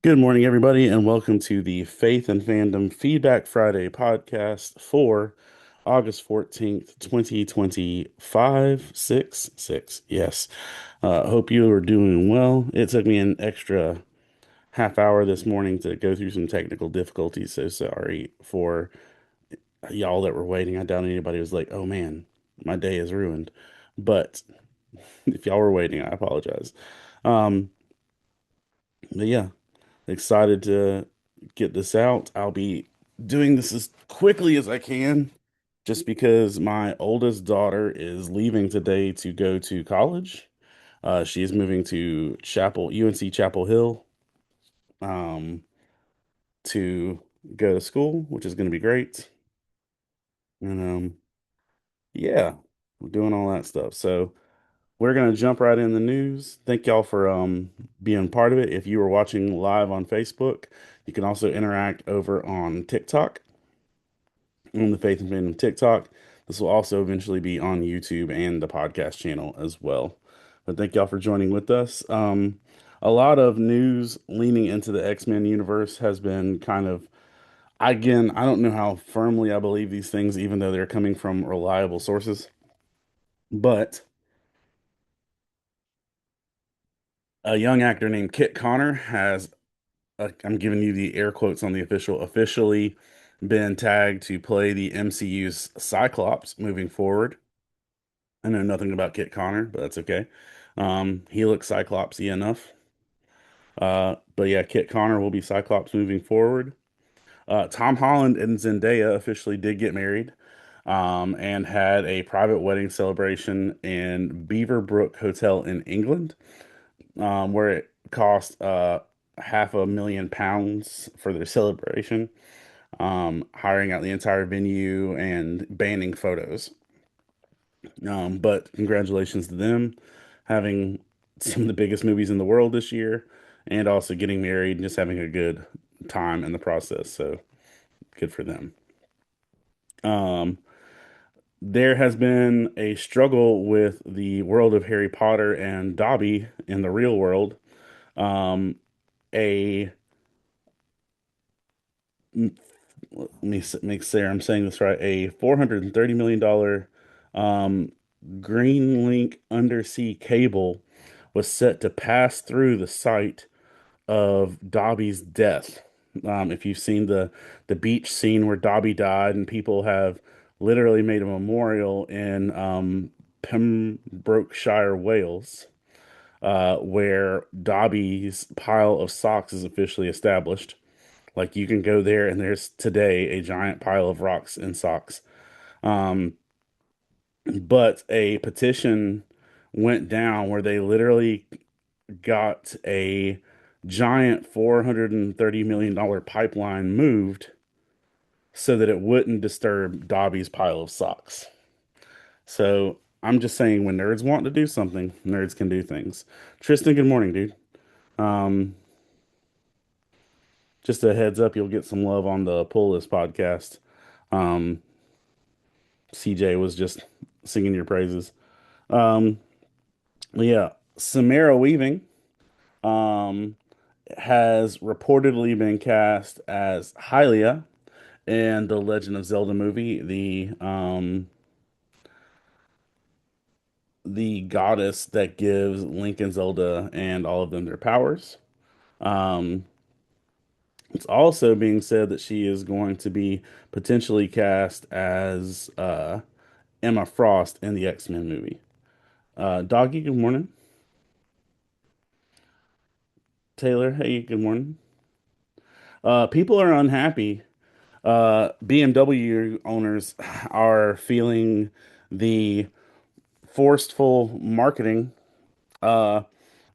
Good morning, everybody, and welcome to the Faith and Fandom Feedback Friday podcast for August 14th, 2025. 6 6. Yes. Hope you are doing well. It took me an extra half hour this morning to go through some technical difficulties, so sorry for y'all that were waiting. I doubt anybody was like, oh man, my day is ruined. But if y'all were waiting, I apologize. Um, but yeah. Excited to get this out. I'll be doing this as quickly as I can just because my oldest daughter is leaving today to go to college. She is moving to UNC Chapel Hill, um, to go to school, which is going to be great. And yeah, we're doing all that stuff. So we're gonna jump right in the news. Thank y'all for being part of it. If you were watching live on Facebook, you can also interact over on TikTok, on the Faith and Fandom TikTok. This will also eventually be on YouTube and the podcast channel as well. But thank y'all for joining with us. A lot of news leaning into the X-Men universe has been kind of, again, I don't know how firmly I believe these things, even though they're coming from reliable sources. But a young actor named Kit Connor has, I'm giving you the air quotes on the officially been tagged to play the MCU's Cyclops moving forward. I know nothing about Kit Connor, but that's okay. He looks Cyclopsy enough. But yeah, Kit Connor will be Cyclops moving forward. Tom Holland and Zendaya officially did get married, and had a private wedding celebration in Beaverbrook Hotel in England, where it cost £500,000 for their celebration, hiring out the entire venue and banning photos. But congratulations to them having some of the biggest movies in the world this year and also getting married and just having a good time in the process. So good for them. Um, there has been a struggle with the world of Harry Potter and Dobby in the real world. Um, a Let me make sure I'm saying this right. A $430 million Green Link undersea cable was set to pass through the site of Dobby's death. If you've seen the beach scene where Dobby died, and people have literally made a memorial in Pembrokeshire, Wales, where Dobby's pile of socks is officially established. Like you can go there, and there's today a giant pile of rocks and socks. Um, but a petition went down where they literally got a giant $430 million pipeline moved so that it wouldn't disturb Dobby's pile of socks. So I'm just saying, when nerds want to do something, nerds can do things. Tristan, good morning, dude. Um, just a heads up, you'll get some love on the Pull List podcast. Um, CJ was just singing your praises. Um, yeah, Samara Weaving um, has reportedly been cast as Hylia in the Legend of Zelda movie, the goddess that gives Link and Zelda and all of them their powers. Um, it's also being said that she is going to be potentially cast as Emma Frost in the X-Men movie. Doggy, good morning. Taylor, hey, good morning. People are unhappy. BMW owners are feeling the forceful marketing. Uh,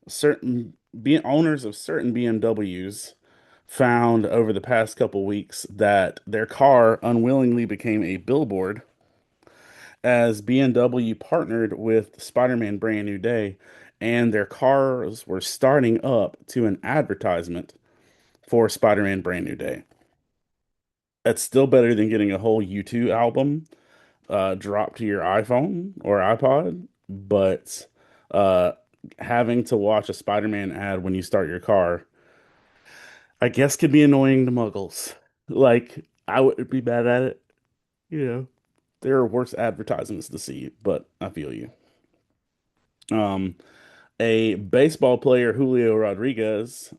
certain owners of certain BMWs found over the past couple weeks that their car unwillingly became a billboard as BMW partnered with Spider-Man Brand New Day, and their cars were starting up to an advertisement for Spider-Man Brand New Day. That's still better than getting a whole U2 album dropped to your iPhone or iPod, but uh, having to watch a Spider-Man ad when you start your car I guess could be annoying to muggles. Like, I wouldn't be mad at it. You know, there are worse advertisements to see, but I feel you. Um, a baseball player, Julio Rodriguez,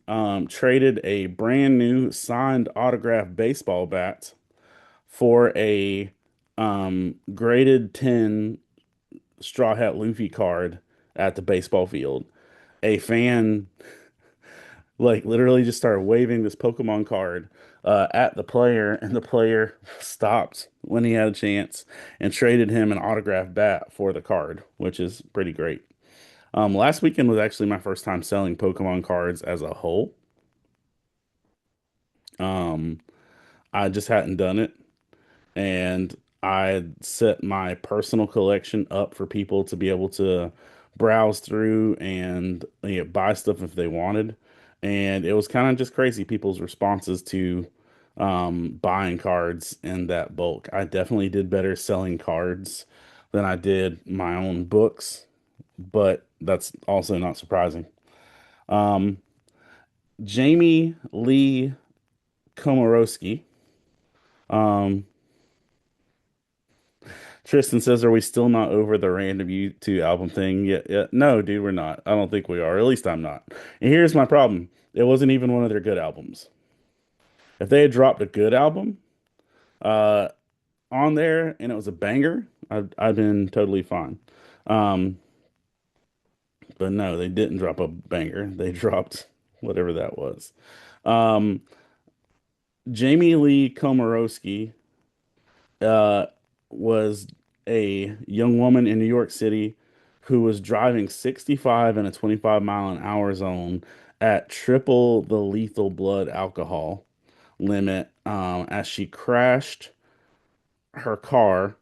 traded a brand new signed autographed baseball bat for a graded 10 Straw Hat Luffy card at the baseball field. A fan like literally just started waving this Pokemon card at the player, and the player stopped when he had a chance and traded him an autographed bat for the card, which is pretty great. Last weekend was actually my first time selling Pokemon cards as a whole. Um, I just hadn't done it, and I set my personal collection up for people to be able to browse through and buy stuff if they wanted. And it was kind of just crazy people's responses to buying cards in that bulk. I definitely did better selling cards than I did my own books, but that's also not surprising. Um, Jamie Lee Komorowski. Um, Tristan says, "Are we still not over the random U2 album thing yet? No, dude, we're not. I don't think we are. At least I'm not. And here's my problem: it wasn't even one of their good albums. If they had dropped a good album uh, on there and it was a banger, I've been totally fine. Um, but no, they didn't drop a banger. They dropped whatever that was. Um, Jamie Lee Komorowski uh, was a young woman in New York City who was driving 65 in a 25 mile an hour zone at triple the lethal blood alcohol limit as she crashed her car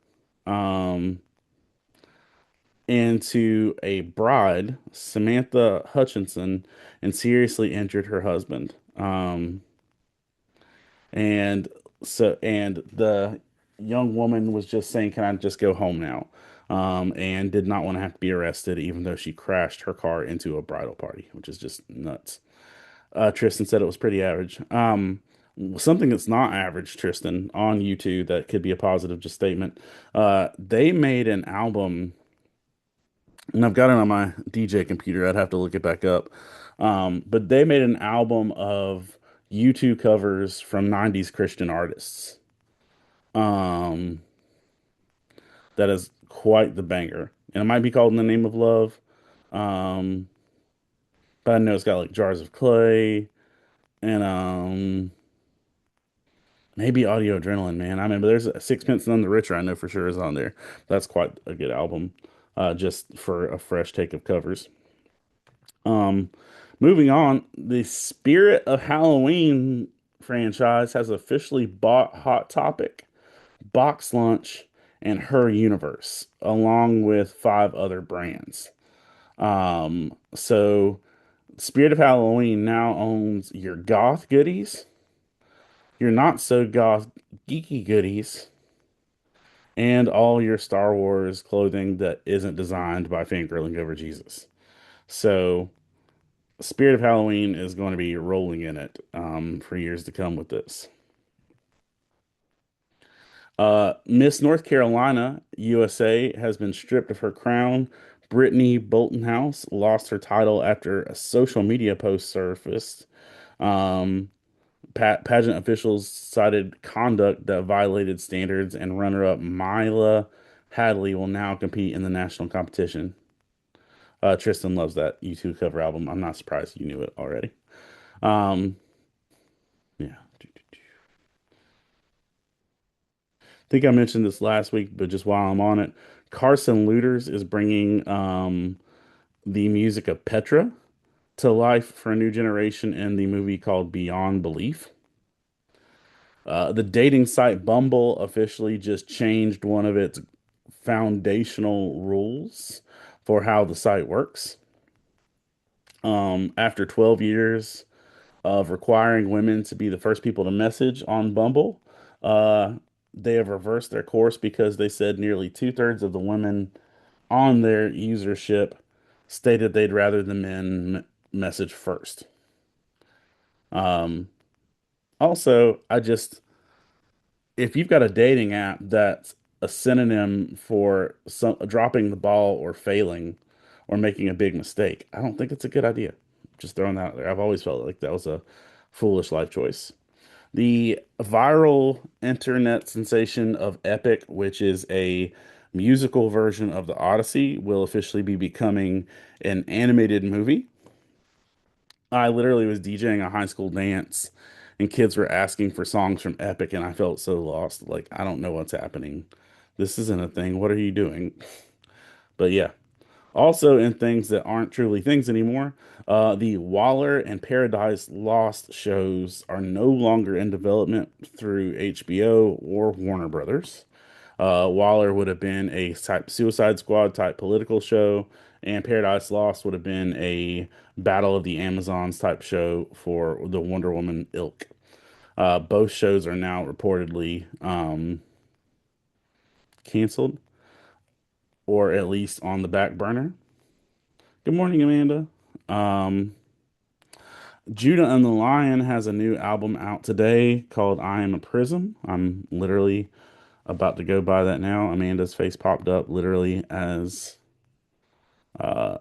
um, into a bride, Samantha Hutchinson, and seriously injured her husband. And and the young woman was just saying, "Can I just go home now?" And did not want to have to be arrested, even though she crashed her car into a bridal party, which is just nuts. Tristan said it was pretty average. Something that's not average, Tristan, on YouTube that could be a positive just statement. They made an album, and I've got it on my DJ computer. I'd have to look it back up. But they made an album of YouTube covers from 90s Christian artists. Um, that is quite the banger. And it might be called In the Name of Love. Um, but I know it's got like Jars of Clay and maybe Audio Adrenaline, man. I mean, but there's a Sixpence None the Richer, I know for sure is on there. That's quite a good album, just for a fresh take of covers. Um, moving on, the Spirit of Halloween franchise has officially bought Hot Topic, Box Lunch, and Her Universe, along with five other brands. So Spirit of Halloween now owns your goth goodies, your not so goth geeky goodies, and all your Star Wars clothing that isn't designed by fangirling over Jesus. So Spirit of Halloween is going to be rolling in it for years to come with this. Miss North Carolina, USA, has been stripped of her crown. Brittany Boltonhouse lost her title after a social media post surfaced. Um, pageant officials cited conduct that violated standards, and runner-up Mila Hadley will now compete in the national competition. Tristan loves that U2 cover album. I'm not surprised you knew it already. Um, yeah. Think I mentioned this last week, but just while I'm on it, Carson Looters is bringing the music of Petra to life for a new generation in the movie called Beyond Belief. The dating site Bumble officially just changed one of its foundational rules for how the site works. After 12 years of requiring women to be the first people to message on Bumble, uh, they have reversed their course because they said nearly two-thirds of the women on their usership stated they'd rather the men message first. Also, if you've got a dating app that's a synonym for dropping the ball or failing or making a big mistake, I don't think it's a good idea. Just throwing that out there. I've always felt like that was a foolish life choice. The viral internet sensation of Epic, which is a musical version of the Odyssey, will officially be becoming an animated movie. I literally was DJing a high school dance and kids were asking for songs from Epic, and I felt so lost. Like, I don't know what's happening. This isn't a thing. What are you doing? But yeah. Also, in things that aren't truly things anymore, the Waller and Paradise Lost shows are no longer in development through HBO or Warner Brothers. Waller would have been a type Suicide Squad type political show, and Paradise Lost would have been a Battle of the Amazons type show for the Wonder Woman ilk. Both shows are now reportedly canceled or at least on the back burner. Good morning, Amanda. Um, Judah and the Lion has a new album out today called I Am a Prism. I'm literally about to go buy that now. Amanda's face popped up literally as uh,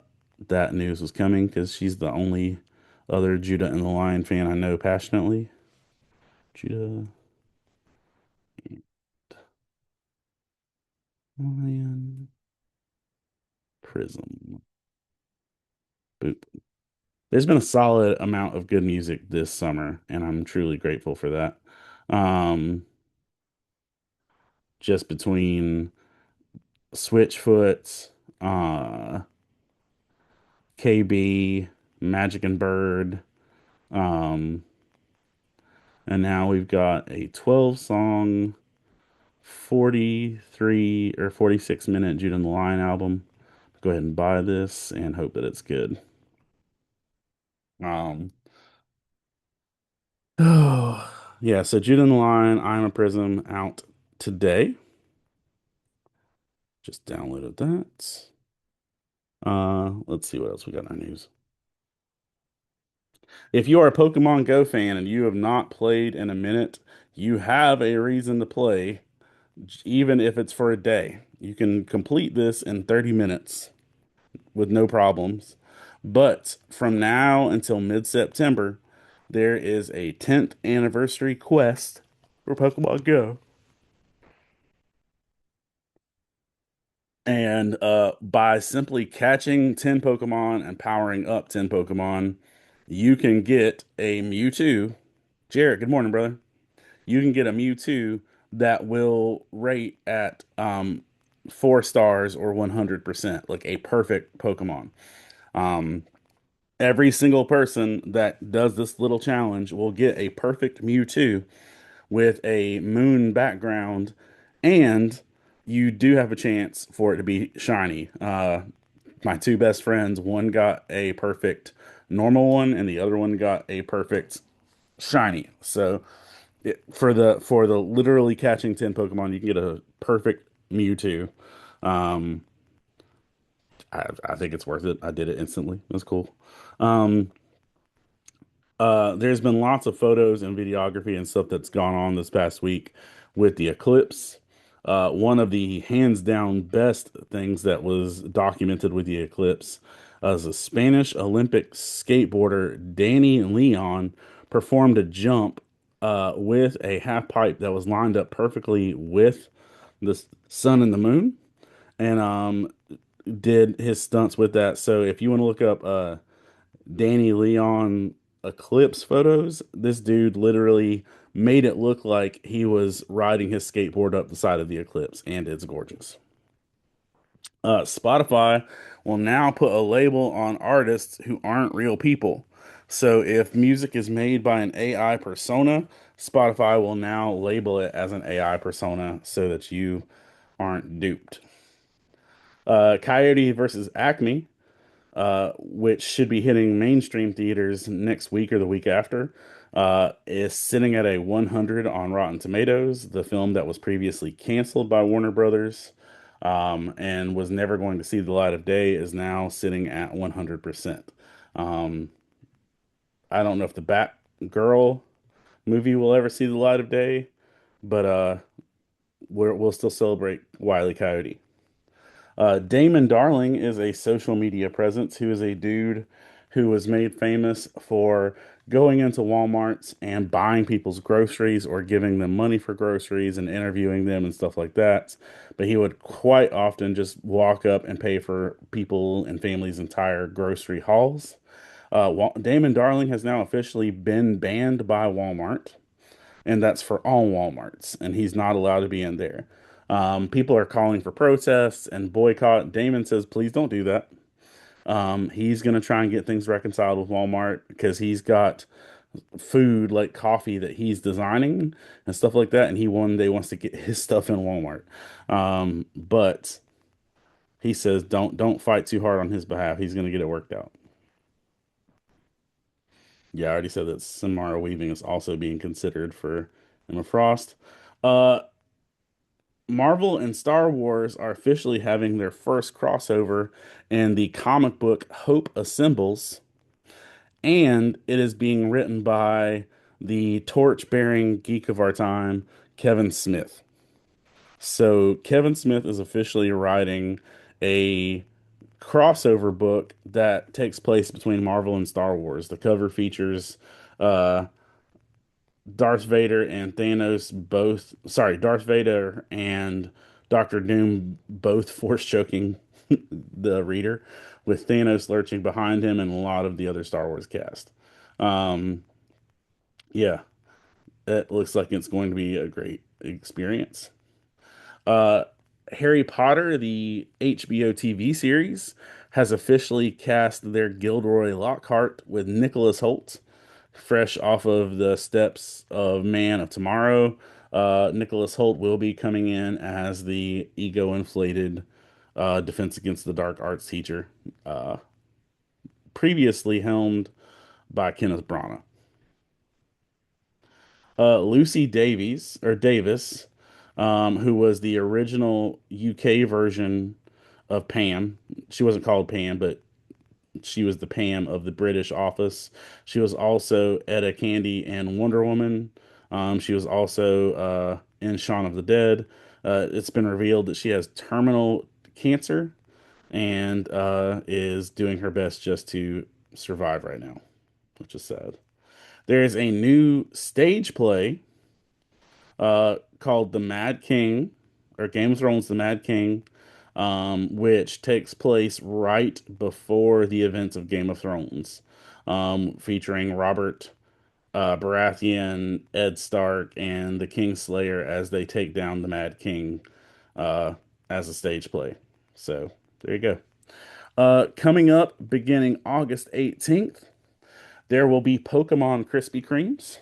that news was coming because she's the only other Judah and the Lion fan I know passionately. Judah Lion Prism. Boop. There's been a solid amount of good music this summer, and I'm truly grateful for that. Um, just between Switchfoot, uh, KB, Magic and Bird, um, and now we've got a 12 song, 43 or 46-minute Judah and the Lion album. Go ahead and buy this and hope that it's good. Um, oh, yeah, so Judah and the Lion, I'm a Prism out today. Just downloaded that. Let's see what else we got in our news. If you are a Pokemon Go fan and you have not played in a minute, you have a reason to play, even if it's for a day. You can complete this in 30 minutes with no problems. But from now until mid-September, there is a 10th anniversary quest for Pokemon Go. And by simply catching 10 Pokemon and powering up 10 Pokemon, you can get a Mewtwo. Jared, good morning, brother. You can get a Mewtwo that will rate at 4 stars or 100%, like a perfect Pokemon. Um, every single person that does this little challenge will get a perfect Mewtwo with a moon background, and you do have a chance for it to be shiny. My two best friends, one got a perfect normal one, and the other one got a perfect shiny. So for the literally catching 10 Pokemon, you can get a perfect Mewtwo. Um, I think it's worth it. I did it instantly. It was cool. Um, there's been lots of photos and videography and stuff that's gone on this past week with the eclipse. One of the hands down best things that was documented with the eclipse is a Spanish Olympic skateboarder, Danny Leon, performed a jump with a half pipe that was lined up perfectly with the sun and the moon, and did his stunts with that. So if you want to look up Danny Leon eclipse photos, this dude literally made it look like he was riding his skateboard up the side of the eclipse, and it's gorgeous. Spotify will now put a label on artists who aren't real people. So if music is made by an AI persona, Spotify will now label it as an AI persona so that you aren't duped. Coyote versus Acme, which should be hitting mainstream theaters next week or the week after, is sitting at a 100 on Rotten Tomatoes. The film that was previously canceled by Warner Brothers and was never going to see the light of day is now sitting at 100%. Um, I don't know if the Batgirl movie will ever see the light of day, but we'll still celebrate Wile E. Coyote. Damon Darling is a social media presence who is a dude who was made famous for going into Walmarts and buying people's groceries or giving them money for groceries and interviewing them and stuff like that. But he would quite often just walk up and pay for people and families' entire grocery hauls. Damon Darling has now officially been banned by Walmart, and that's for all Walmarts, and he's not allowed to be in there. People are calling for protests and boycott. Damon says, please don't do that. He's going to try and get things reconciled with Walmart because he's got food like coffee that he's designing and stuff like that, and he one day wants to get his stuff in Walmart. But he says, don't fight too hard on his behalf. He's going to get it worked out. Yeah, I already said that Samara Weaving is also being considered for Emma Frost. Uh, Marvel and Star Wars are officially having their first crossover in the comic book Hope Assembles, and it is being written by the torch-bearing geek of our time, Kevin Smith. So Kevin Smith is officially writing a crossover book that takes place between Marvel and Star Wars. The cover features uh, Darth Vader and Thanos both, sorry, Darth Vader and Doctor Doom both force choking the reader, with Thanos lurching behind him and a lot of the other Star Wars cast. Um, yeah, it looks like it's going to be a great experience. Uh, Harry Potter, the HBO TV series, has officially cast their Gilderoy Lockhart with Nicholas Hoult, fresh off of the steps of Man of Tomorrow. Nicholas Hoult will be coming in as the ego-inflated Defense Against the Dark Arts teacher, uh, previously helmed by Kenneth Branagh. Lucy Davies or Davis, who was the original UK version of Pam. She wasn't called Pam, but she was the Pam of the British Office. She was also Etta Candy in Wonder Woman. She was also in Shaun of the Dead. It's been revealed that she has terminal cancer and is doing her best just to survive right now, which is sad. There is a new stage play called The Mad King, or Game of Thrones The Mad King, which takes place right before the events of Game of Thrones, featuring Robert Baratheon, Ed Stark, and the Kingslayer as they take down the Mad King uh, as a stage play. So there you go. Coming up beginning August 18th, there will be Pokemon Krispy Kremes.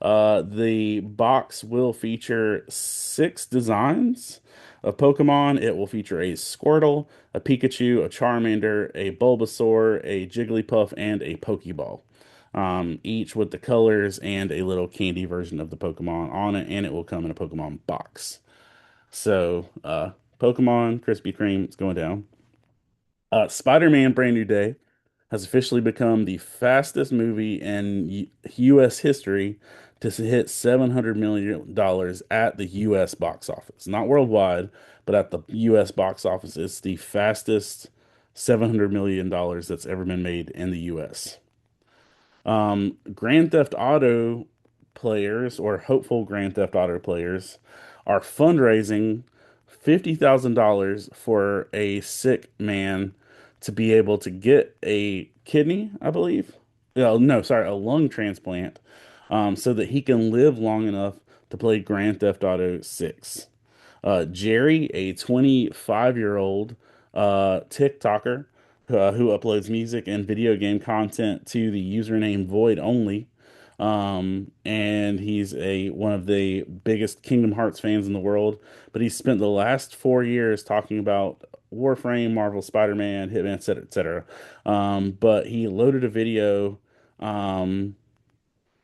The box will feature six designs of Pokemon. It will feature a Squirtle, a Pikachu, a Charmander, a Bulbasaur, a Jigglypuff, and a Pokeball. Each with the colors and a little candy version of the Pokemon on it, and it will come in a Pokemon box. So, Pokemon Krispy Kreme, it's going down. Spider-Man Brand New Day has officially become the fastest movie in U.S. history to hit $700 million at the U.S. box office. Not worldwide, but at the U.S. box office. It's the fastest $700 million that's ever been made in the U.S. Grand Theft Auto players or hopeful Grand Theft Auto players are fundraising $50,000 for a sick man to be able to get a kidney, I believe. No, sorry, a lung transplant, so that he can live long enough to play Grand Theft Auto 6. Jerry, a 25-year-old TikToker who uploads music and video game content to the username Void Only. And he's a one of the biggest Kingdom Hearts fans in the world. But he's spent the last 4 years talking about Warframe, Marvel, Spider-Man, Hitman, etc., etc. But he loaded a video um,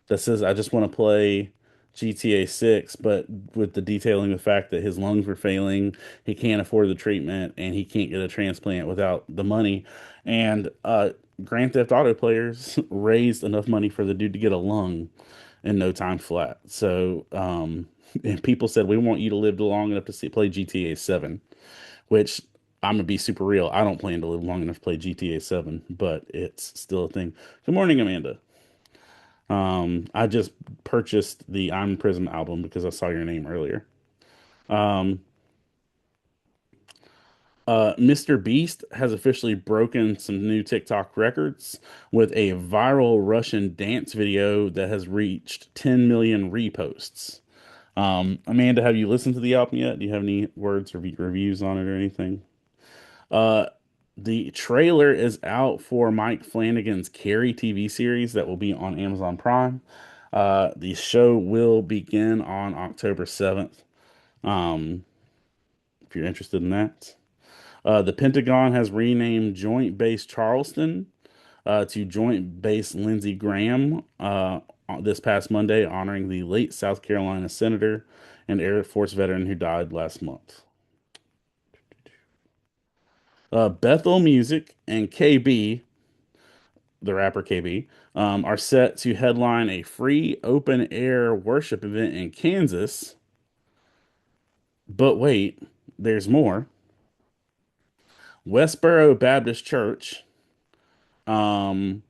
that says, I just want to play GTA 6, but with the detailing the fact that his lungs were failing, he can't afford the treatment, and he can't get a transplant without the money. And Grand Theft Auto players raised enough money for the dude to get a lung. in no time flat. So, and people said we want you to live long enough to play GTA 7, which I'm gonna be super real. I don't plan to live long enough to play GTA 7, but it's still a thing. Good morning, Amanda. I just purchased the I'm Prism album because I saw your name earlier. Um, Mr. Beast has officially broken some new TikTok records with a viral Russian dance video that has reached 10 million reposts. Amanda, have you listened to the album yet? Do you have any words or reviews on it or anything? Uh, the trailer is out for Mike Flanagan's Carrie TV series that will be on Amazon Prime. The show will begin on October 7th. Um, if you're interested in that. The Pentagon has renamed Joint Base Charleston to Joint Base Lindsey Graham this past Monday, honoring the late South Carolina senator and Air Force veteran who died last month. Bethel Music and KB, the rapper KB, are set to headline a free open air worship event in Kansas. But wait, there's more. Westboro Baptist Church um,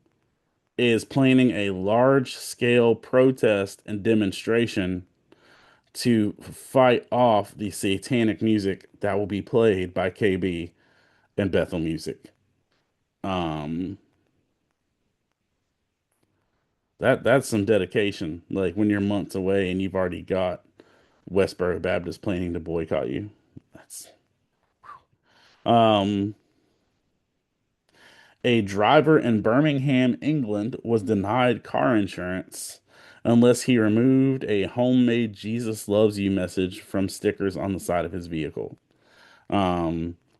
is planning a large scale protest and demonstration to fight off the satanic music that will be played by KB and Bethel Music. Um, that's some dedication. Like when you're months away and you've already got Westboro Baptist planning to boycott you. That's um a driver in Birmingham, England was denied car insurance unless he removed a homemade Jesus loves you message from stickers on the side of his vehicle.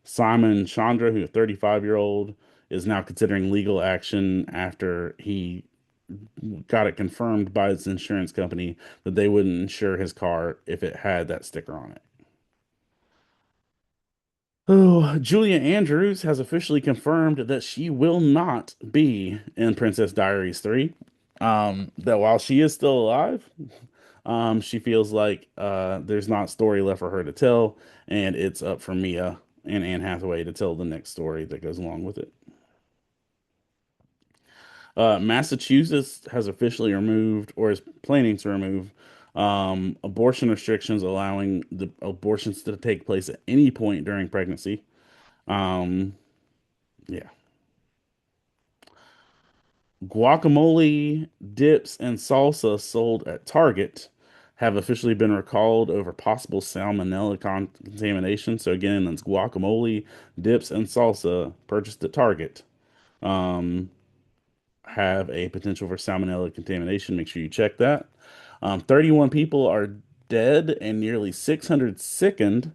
Simon Chandra, who a 35-year-old, is now considering legal action after he got it confirmed by his insurance company that they wouldn't insure his car if it had that sticker on it. Oh, Julia Andrews has officially confirmed that she will not be in Princess Diaries 3. That while she is still alive, she feels like there's not story left for her to tell, and it's up for Mia and Anne Hathaway to tell the next story that goes along with it. Massachusetts has officially removed, or is planning to remove, abortion restrictions allowing the abortions to take place at any point during pregnancy. Um, yeah. Guacamole, dips, and salsa sold at Target have officially been recalled over possible salmonella contamination. So again, that's guacamole, dips, and salsa purchased at Target. Um, have a potential for salmonella contamination. Make sure you check that. 31 people are dead and nearly 600 sickened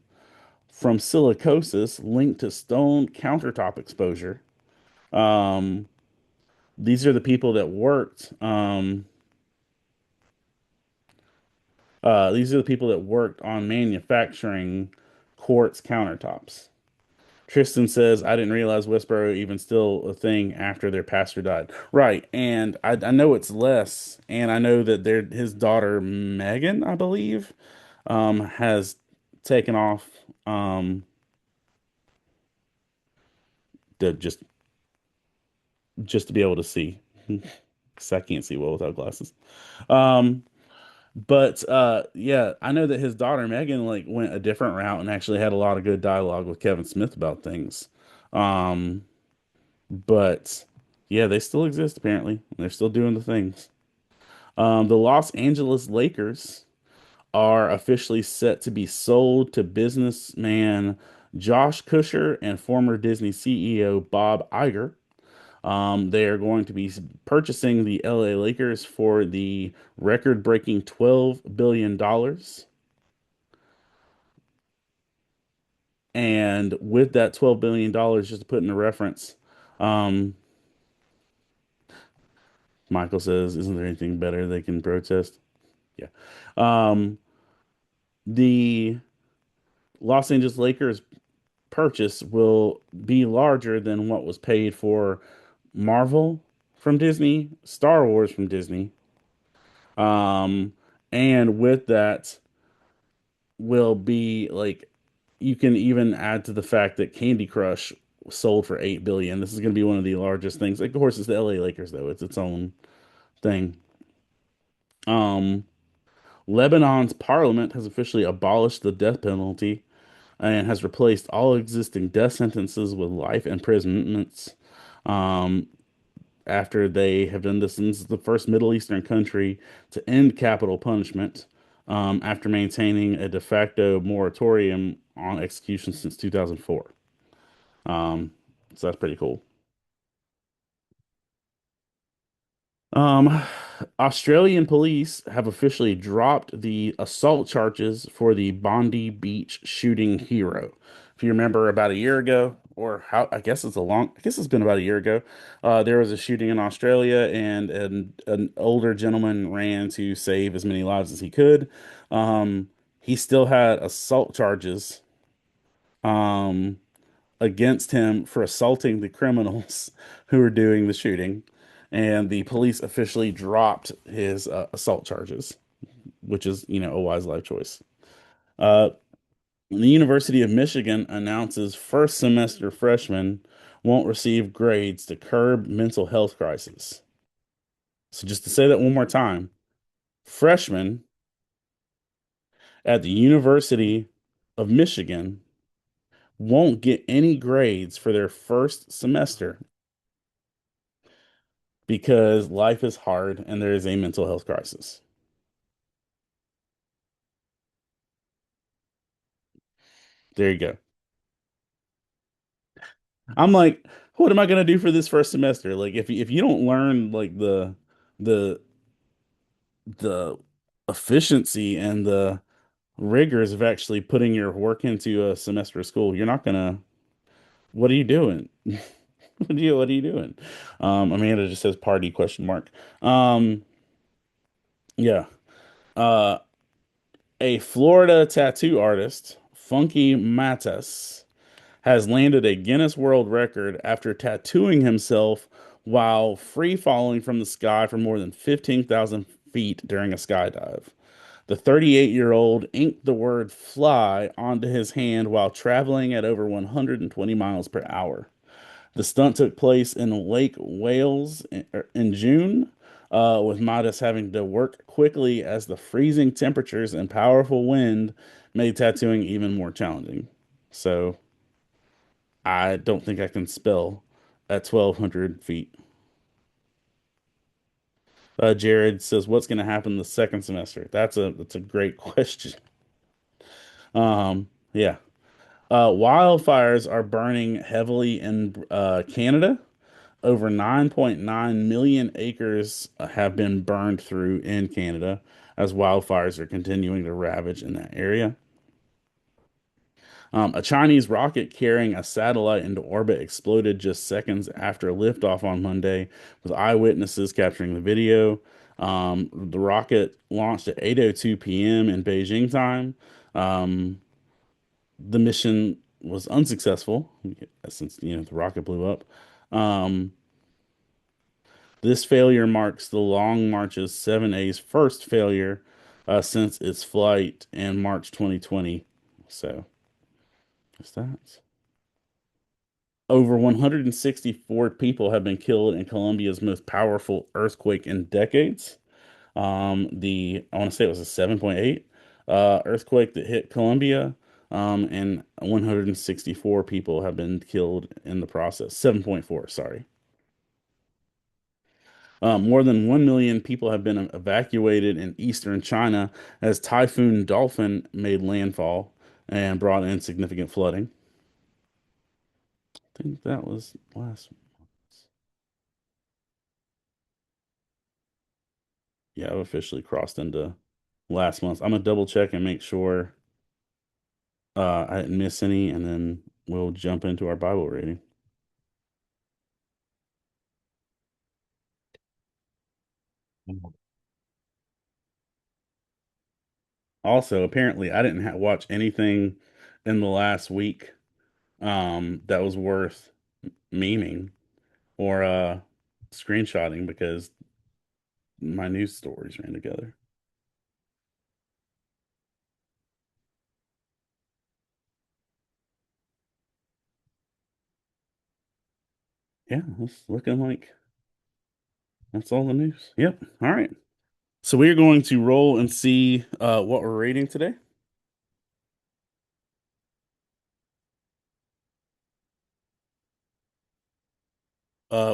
from silicosis linked to stone countertop exposure. Um, these are the people that worked. These are the people that worked on manufacturing quartz countertops. Tristan says, I didn't realize Westboro even still a thing after their pastor died. Right. And I know it's less. And I know that his daughter, Megan, I believe, has taken off to just to be able to see. Because I can't see well without glasses. Um, but yeah, I know that his daughter Megan like went a different route and actually had a lot of good dialogue with Kevin Smith about things. Um, but yeah, they still exist apparently. They're still doing the things. The Los Angeles Lakers are officially set to be sold to businessman Josh Kusher and former Disney CEO Bob Iger. They are going to be purchasing the LA Lakers for the record-breaking $12 billion dollars. And with that $12 billion, dollars, just to put in a reference, um, Michael says, isn't there anything better they can protest? Yeah. Um, the Los Angeles Lakers purchase will be larger than what was paid for Marvel from Disney, Star Wars from Disney, Um, and with that will be like you can even add to the fact that Candy Crush sold for 8 billion. This is going to be one of the largest things. Like, of course, it's the LA Lakers though. It's its own thing. Um, Lebanon's parliament has officially abolished the death penalty and has replaced all existing death sentences with life imprisonments. Um, After they have done this, and this is the first Middle Eastern country to end capital punishment, after maintaining a de facto moratorium on execution since 2004. Um, so that's pretty cool. Um, Australian police have officially dropped the assault charges for the Bondi Beach shooting hero. If you remember about a year ago, or how, I guess it's been about a year ago, there was a shooting in Australia and an older gentleman ran to save as many lives as he could. He still had assault charges, um, against him for assaulting the criminals who were doing the shooting, and the police officially dropped his assault charges, which is, a wise life choice. Uh, the University of Michigan announces first semester freshmen won't receive grades to curb mental health crisis. So just to say that one more time, freshmen at the University of Michigan won't get any grades for their first semester because life is hard and there is a mental health crisis. There you go. I'm like, what am I gonna do for this first semester? Like, if you don't learn like the the efficiency and the rigors of actually putting your work into a semester of school, you're not gonna. What are you doing? What are you doing? Amanda just says party question mark. Yeah. Uh, a Florida tattoo artist, Funky Matus, has landed a Guinness World Record after tattooing himself while free falling from the sky for more than 15,000 feet during a skydive. The 38-year-old inked the word fly onto his hand while traveling at over 120 miles per hour. The stunt took place in Lake Wales in June, with Midas having to work quickly as the freezing temperatures and powerful wind made tattooing even more challenging. So, I don't think I can spell at 1,200 feet. Jared says, "What's going to happen the second semester?" That's a great question. Yeah. Wildfires are burning heavily in Canada. Over 9.9 million acres have been burned through in Canada as wildfires are continuing to ravage in that area. A Chinese rocket carrying a satellite into orbit exploded just seconds after liftoff on Monday, with eyewitnesses capturing the video. The rocket launched at 8:02 p.m. in Beijing time. Um, the mission was unsuccessful since the rocket blew up. Um, this failure marks the Long March's 7A's first failure since its flight in March 2020. So, what's that? Over 164 people have been killed in Colombia's most powerful earthquake in decades. I want to say it was a 7.8 earthquake that hit Colombia, and 164 people have been killed in the process. 7.4, sorry. More than 1 million people have been evacuated in eastern China as Typhoon Dolphin made landfall and brought in significant flooding. I think that was last. Yeah, I've officially crossed into last month. I'm gonna double check and make sure I didn't miss any, and then we'll jump into our Bible reading. Also, apparently, I didn't watch anything in the last week that was worth memeing or screenshotting because my news stories ran together. Yeah, it's looking like that's all the news. Yep. All right. So we are going to roll and see what we're rating today.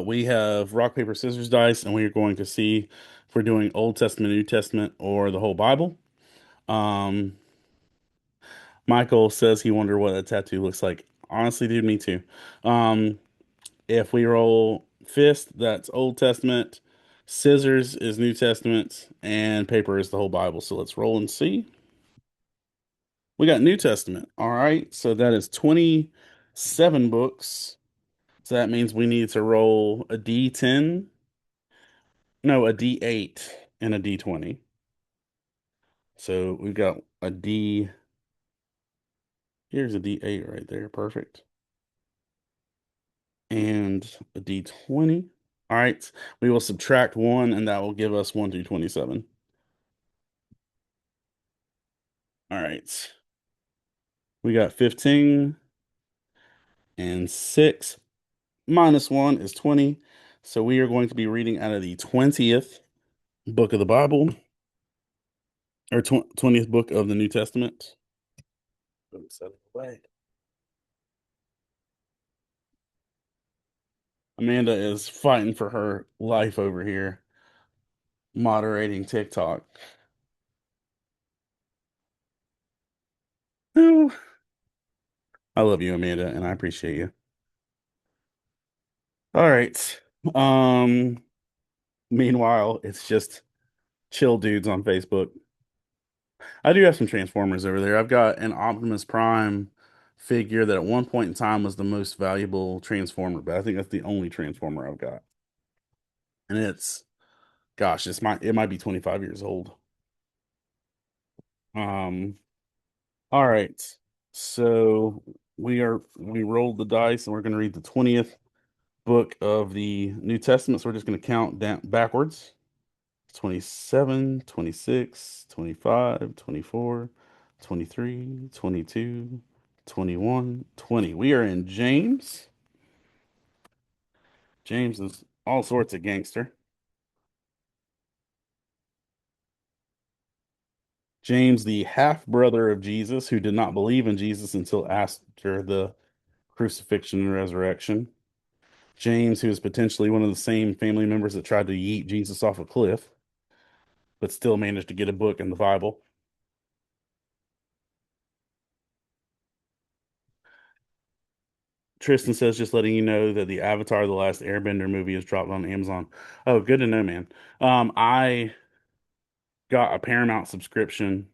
We have rock, paper, scissors, dice, and we are going to see if we're doing Old Testament, New Testament, or the whole Bible. Um, Michael says he wonder what a tattoo looks like. Honestly, dude, me too. Um, if we roll fist, that's Old Testament, scissors is New Testament, and paper is the whole Bible. So let's roll and see. We got New Testament. All right, so that is 27 books. So that means we need to roll a D10, no, a D8 and a D20. So we've got a D, here's a D8 right there. Perfect. And a D20. All right. We will subtract one, and that will give us 1 through 27. All right. We got 15 and 6 minus 1 is 20. So we are going to be reading out of the 20th book of the Bible, or 20th book of the New Testament. Set it away. Amanda is fighting for her life over here, moderating TikTok. Oh, I love you, Amanda, and I appreciate you. All right. Um, Meanwhile, it's just chill dudes on Facebook. I do have some Transformers over there. I've got an Optimus Prime figure that at one point in time was the most valuable Transformer, but I think that's the only Transformer I've got. And it's, gosh, it might be 25 years old. Um, all right. So we rolled the dice and we're gonna read the 20th book of the New Testament. So we're just gonna count down backwards. 27, 26, 25, 24, 23, 22, 21, 20. We are in James. James is all sorts of gangster. James, the half brother of Jesus, who did not believe in Jesus until after the crucifixion and resurrection. James, who is potentially one of the same family members that tried to yeet Jesus off a cliff, but still managed to get a book in the Bible. Tristan says, just letting you know that the Avatar: The Last Airbender movie is dropped on Amazon. Oh, good to know, man. I got a Paramount subscription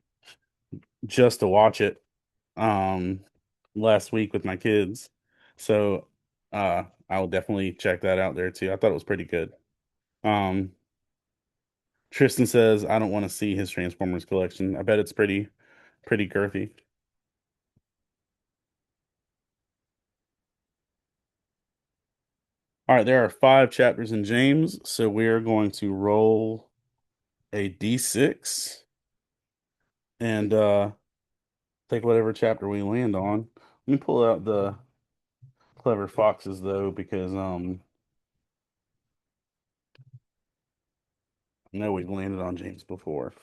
just to watch it um last week with my kids. So I will definitely check that out there too. I thought it was pretty good. Um Tristan says I don't want to see his Transformers collection. I bet it's pretty girthy. All right, there are 5 chapters in James, so we're going to roll a D6 and take whatever chapter we land on. Let me pull out the clever foxes though, because I know we've landed on James before.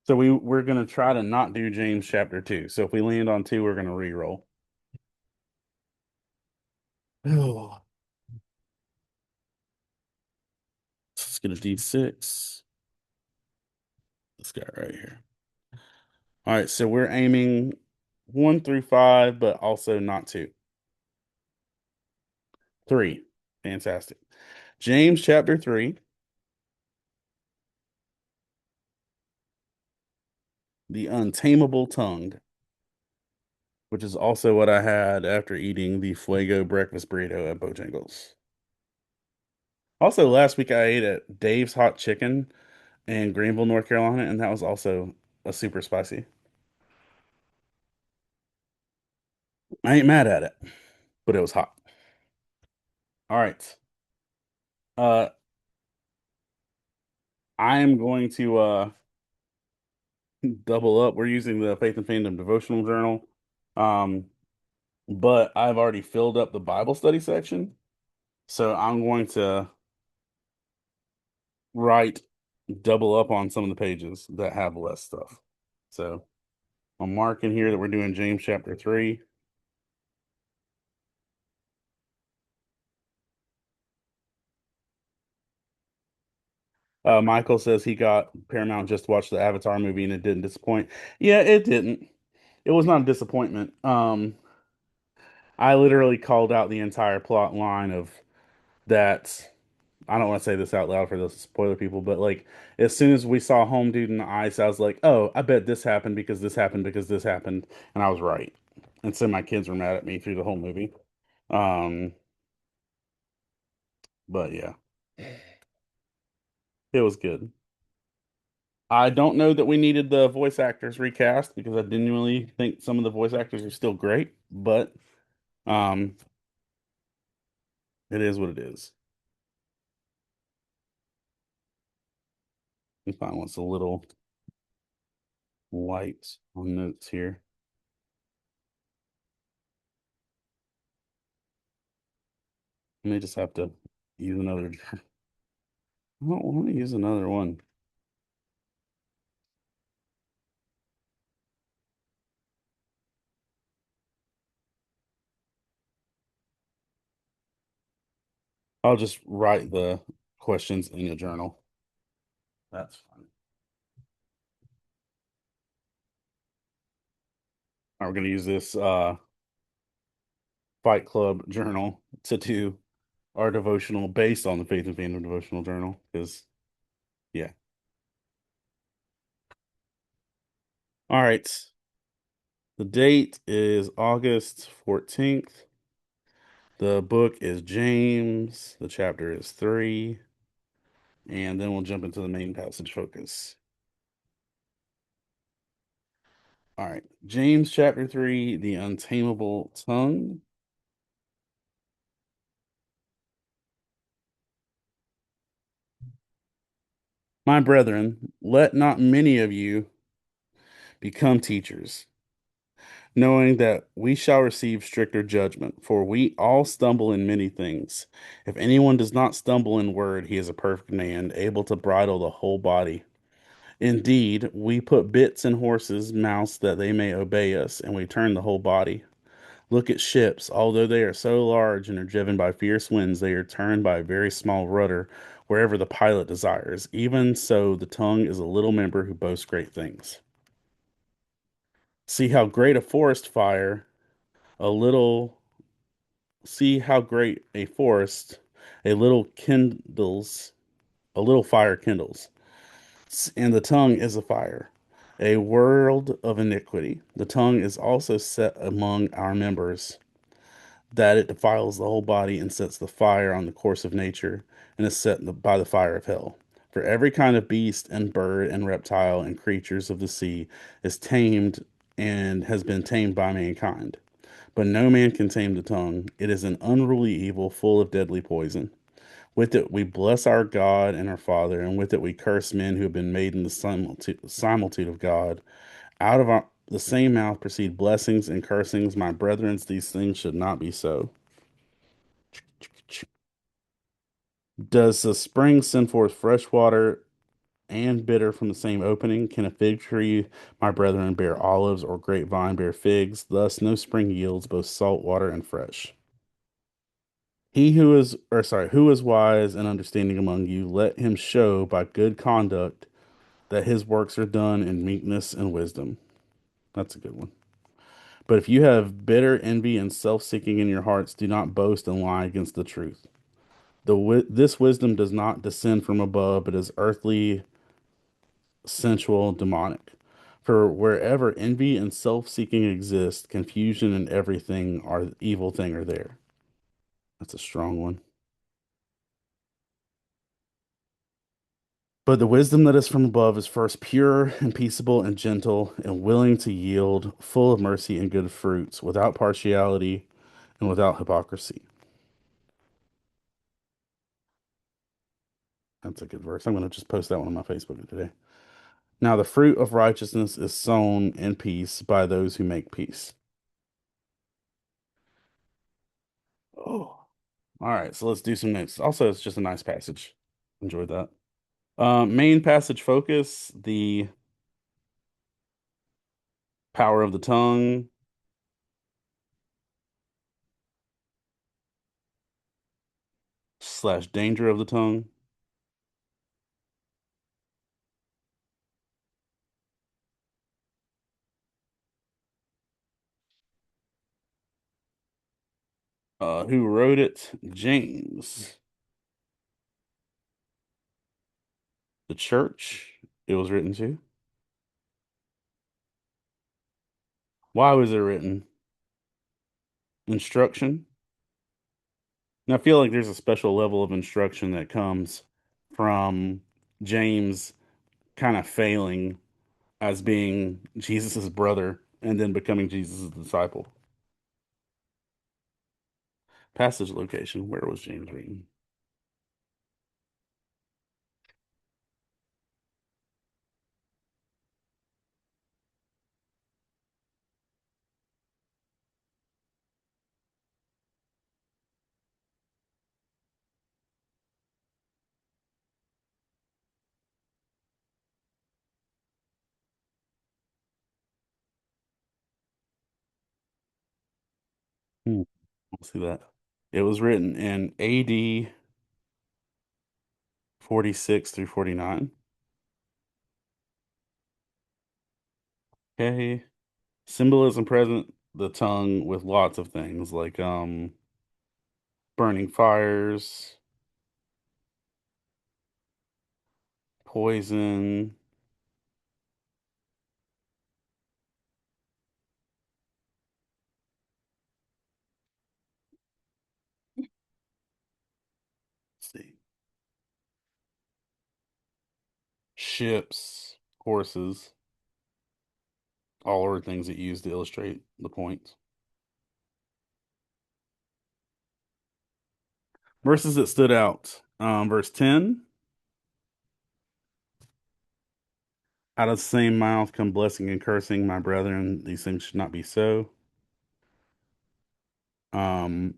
So we're gonna try to not do James chapter 2. So if we land on 2, we're gonna re-roll. Oh, let's get a D6. This guy right here. All right, so we're aiming 1 through 5, but also not 2. 3. Fantastic. James chapter 3, the untamable tongue, which is also what I had after eating the Fuego breakfast burrito at Bojangles. Also, last week I ate at Dave's Hot Chicken in Greenville, North Carolina, and that was also a super spicy. I ain't mad at it, but it was hot. All right. Uh, I am going to double up. We're using the Faith and Fandom devotional journal. Um, but I've already filled up the Bible study section. So I'm going to write double up on some of the pages that have less stuff. So I'm marking here that we're doing James chapter 3. Michael says he got Paramount just to watch the Avatar movie and it didn't disappoint. Yeah, it didn't. It was not a disappointment. I literally called out the entire plot line of that. I don't want to say this out loud for those spoiler people, but like as soon as we saw Home Dude in the ice, I was like, "Oh, I bet this happened because this happened because this happened," and I was right. And so my kids were mad at me through the whole movie. Um, but yeah, it was good. I don't know that we needed the voice actors recast because I genuinely think some of the voice actors are still great, but um, it is what it is. Let me find what's a little light on notes here. I may just have to use another. I don't want to use another one. I'll just write the questions in a journal. That's fine. We're going to use this Fight Club journal to do our devotional based on the Faith and Fandom devotional journal. Because, yeah. All right. The date is August 14th. The book is James. The chapter is 3. And then we'll jump into the main passage focus. All right. James chapter 3, the untamable tongue. My brethren, let not many of you become teachers, knowing that we shall receive stricter judgment, for we all stumble in many things. If anyone does not stumble in word, he is a perfect man, able to bridle the whole body. Indeed, we put bits in horses' mouths that they may obey us, and we turn the whole body. Look at ships, although they are so large and are driven by fierce winds, they are turned by a very small rudder wherever the pilot desires. Even so, the tongue is a little member who boasts great things. See how great a forest fire, a little, see how great a forest, a little kindles, a little fire kindles. And the tongue is a fire, a world of iniquity. The tongue is also set among our members that it defiles the whole body and sets the fire on the course of nature and is set by the fire of hell. For every kind of beast and bird and reptile and creatures of the sea is tamed and has been tamed by mankind. But no man can tame the tongue. It is an unruly evil full of deadly poison. With it we bless our God and our Father, and with it we curse men who have been made in the similitude of God. Out of the same mouth proceed blessings and cursings. My brethren, these things should not be so. Does the spring send forth fresh water and bitter from the same opening? Can a fig tree, my brethren, bear olives, or grapevine bear figs? Thus, no spring yields both salt water and fresh. He who is, or sorry, who is wise and understanding among you, let him show by good conduct that his works are done in meekness and wisdom. That's a good one. But if you have bitter envy and self-seeking in your hearts, do not boast and lie against the truth. This wisdom does not descend from above, but is earthly, sensual, demonic. For wherever envy and self-seeking exist, confusion and everything are evil thing are there. That's a strong one. But the wisdom that is from above is first pure and peaceable and gentle and willing to yield, full of mercy and good fruits, without partiality and without hypocrisy. That's a good verse. I'm going to just post that one on my Facebook today. Now, the fruit of righteousness is sown in peace by those who make peace. Oh, all right. So let's do some notes. Also, it's just a nice passage. Enjoyed that. Main passage focus, the power of the tongue slash danger of the tongue. Who wrote it? James. The church it was written to. Why was it written? Instruction. And I feel like there's a special level of instruction that comes from James kind of failing as being Jesus's brother and then becoming Jesus's disciple. Passage location. Where was James reading? Hmm. Let's see that. It was written in AD 46 through 49. Okay. Symbolism present the tongue with lots of things like burning fires, poison. Let's see. Ships, horses, all are things that use to illustrate the point. Verses that stood out. Verse 10, out of the same mouth come blessing and cursing, my brethren. These things should not be so. Um,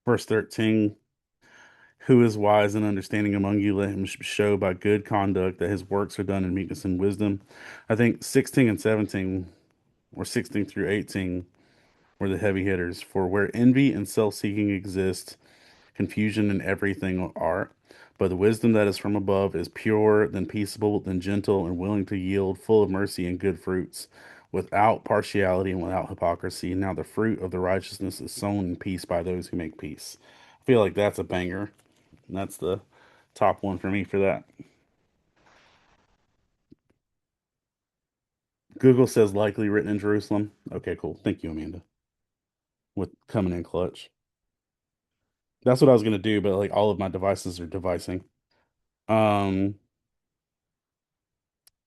verse 13, who is wise and understanding among you? Let him show by good conduct that his works are done in meekness and wisdom. I think 16 and 17, or 16 through 18, were the heavy hitters. For where envy and self-seeking exist, confusion and everything are. But the wisdom that is from above is pure, then peaceable, then gentle, and willing to yield, full of mercy and good fruits, without partiality and without hypocrisy. Now the fruit of the righteousness is sown in peace by those who make peace. I feel like that's a banger. And that's the top one for me for that. Google says likely written in Jerusalem. Okay, cool. Thank you, Amanda, with coming in clutch. That's what I was gonna do, but like all of my devices are devicing. Um,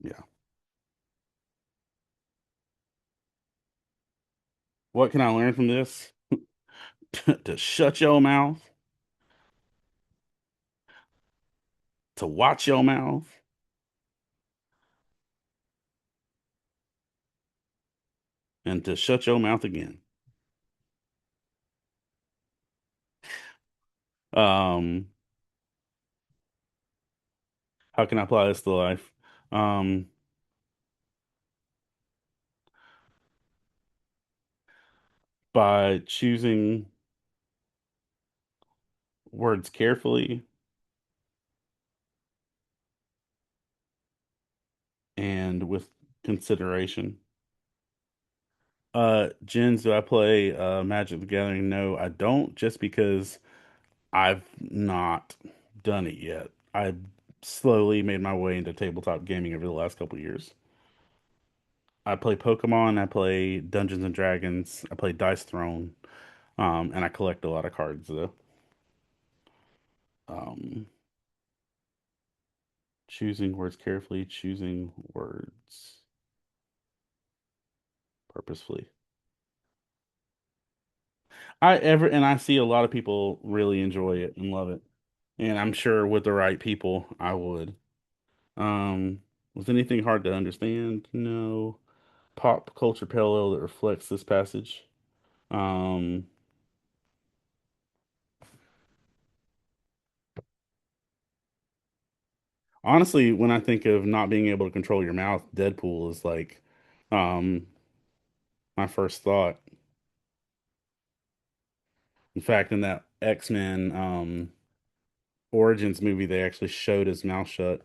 yeah. What can I learn from this? To shut your mouth, to watch your mouth, and to shut your mouth again. Um, how can I apply this to life? Um, by choosing words carefully and with consideration. Jens, do I play Magic the Gathering? No, I don't, just because I've not done it yet. I slowly made my way into tabletop gaming over the last couple of years. I play Pokemon, I play Dungeons and Dragons, I play Dice Throne. And I collect a lot of cards though. Um, choosing words carefully, choosing words purposefully. I see a lot of people really enjoy it and love it. And I'm sure with the right people, I would. Um, was anything hard to understand? No. Pop culture parallel that reflects this passage. Um, honestly, when I think of not being able to control your mouth, Deadpool is like, um, my first thought. In fact, in that X-Men, Origins movie, they actually showed his mouth shut,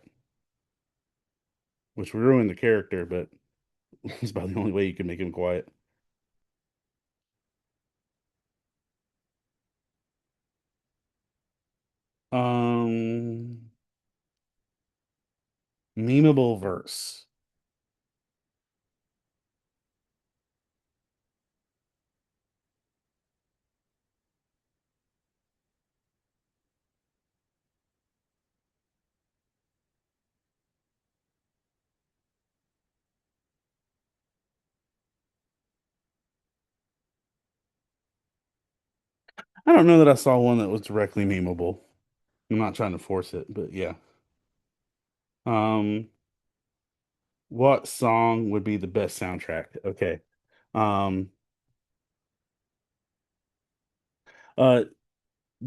which ruined the character, but it's about the only way you can make him quiet. Um, memeable verse. I don't know that I saw one that was directly memeable. I'm not trying to force it, but yeah. Um, what song would be the best soundtrack? Okay. Um, uh,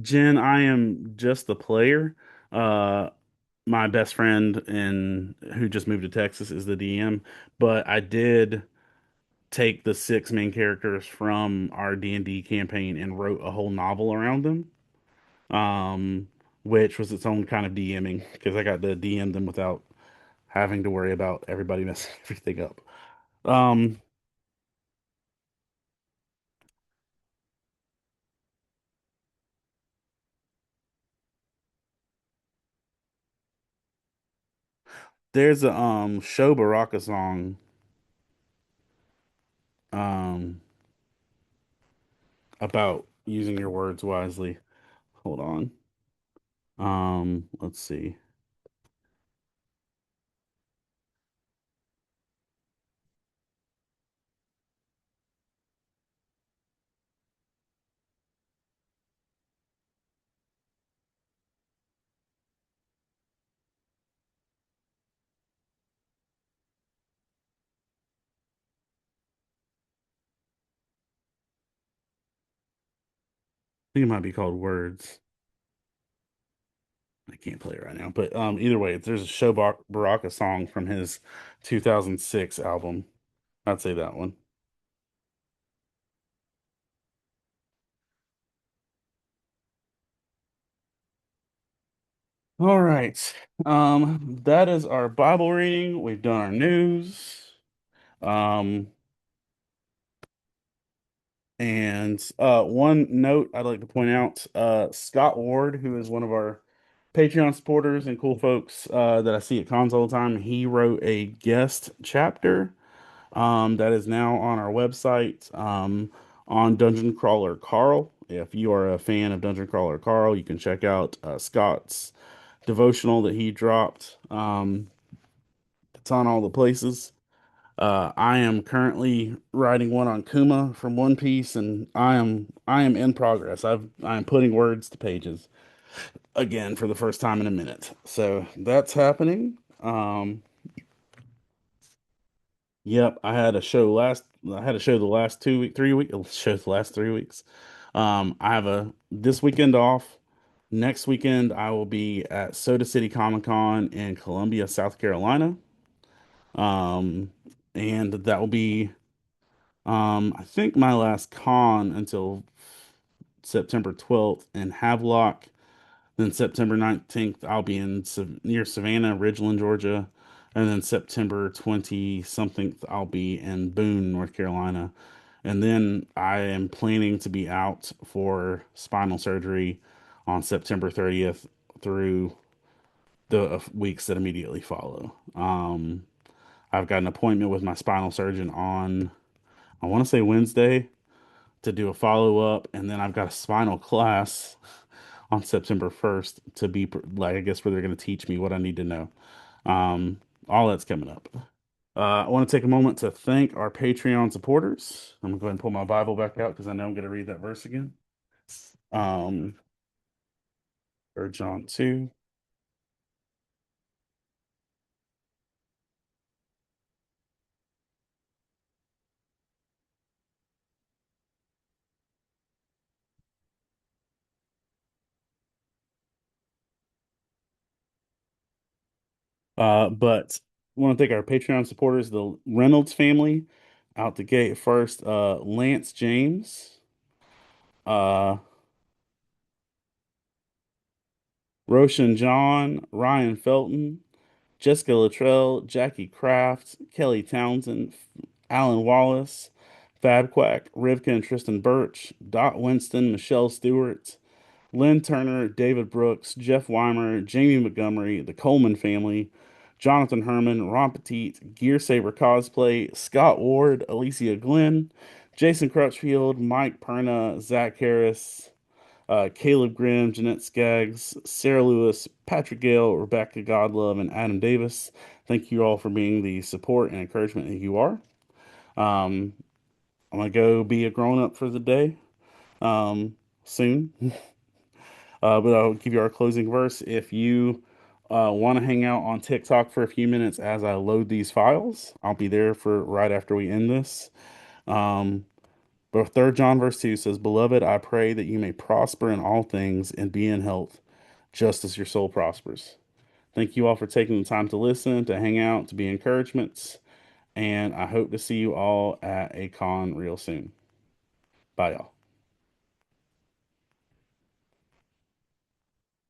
Jen, I am just the player. Uh, my best friend and who just moved to Texas is the DM, but I did take the six main characters from our D&D campaign and wrote a whole novel around them. Um, which was its own kind of DMing because I got to DM them without having to worry about everybody messing everything up. Um, there's a Show Baraka song um about using your words wisely. Hold on. Let's see. I think it might be called Words. I can't play it right now, but either way, there's a Baraka song from his 2006 album. I'd say that one. All right. That is our Bible reading. We've done our news. Um, and one note I'd like to point out, Scott Ward, who is one of our Patreon supporters and cool folks that I see at cons all the time, he wrote a guest chapter that is now on our website on Dungeon Crawler Carl. If you are a fan of Dungeon Crawler Carl, you can check out Scott's devotional that he dropped. It's on all the places. I am currently writing one on Kuma from One Piece, and I am in progress. I'm putting words to pages again for the first time in a minute. So that's happening. Yep, I had a show the last 2 week, 3 week show the last 3 weeks. I have a this weekend off. Next weekend I will be at Soda City Comic Con in Columbia, South Carolina. Um, and that will be I think my last con until September 12th in Havelock. Then September 19th, I'll be in near Savannah, Ridgeland, Georgia. And then September 20 something, I'll be in Boone, North Carolina. And then I am planning to be out for spinal surgery on September 30th through the weeks that immediately follow. I've got an appointment with my spinal surgeon on, I want to say Wednesday. to do a follow up, and then I've got a spinal class on September 1st to be like, I guess, where they're going to teach me what I need to know. Um, all that's coming up. I want to take a moment to thank our Patreon supporters. I'm gonna go ahead and pull my Bible back out because I know I'm going to read that verse again. Um, or John 2. But I want to thank our Patreon supporters, the Reynolds family, out the gate first. Lance James, uh, Roshan John, Ryan Felton, Jessica Luttrell, Jackie Kraft, Kelly Townsend, Alan Wallace, Fab Quack, Rivka and Tristan Birch, Dot Winston, Michelle Stewart, Lynn Turner, David Brooks, Jeff Weimer, Jamie Montgomery, the Coleman family, Jonathan Herman, Ron Petit, Gear Saber Cosplay, Scott Ward, Alicia Glenn, Jason Crutchfield, Mike Perna, Zach Harris, Caleb Grimm, Jeanette Skaggs, Sarah Lewis, Patrick Gale, Rebecca Godlove, and Adam Davis. Thank you all for being the support and encouragement that you are. Um, I'm gonna go be a grown up for the day soon. But I'll give you our closing verse. If you want to hang out on TikTok for a few minutes as I load these files, I'll be there for right after we end this. Um, but 3 John verse 2 says, Beloved, I pray that you may prosper in all things and be in health, just as your soul prospers. Thank you all for taking the time to listen, to hang out, to be encouragements, and I hope to see you all at a con real soon. Bye, y'all.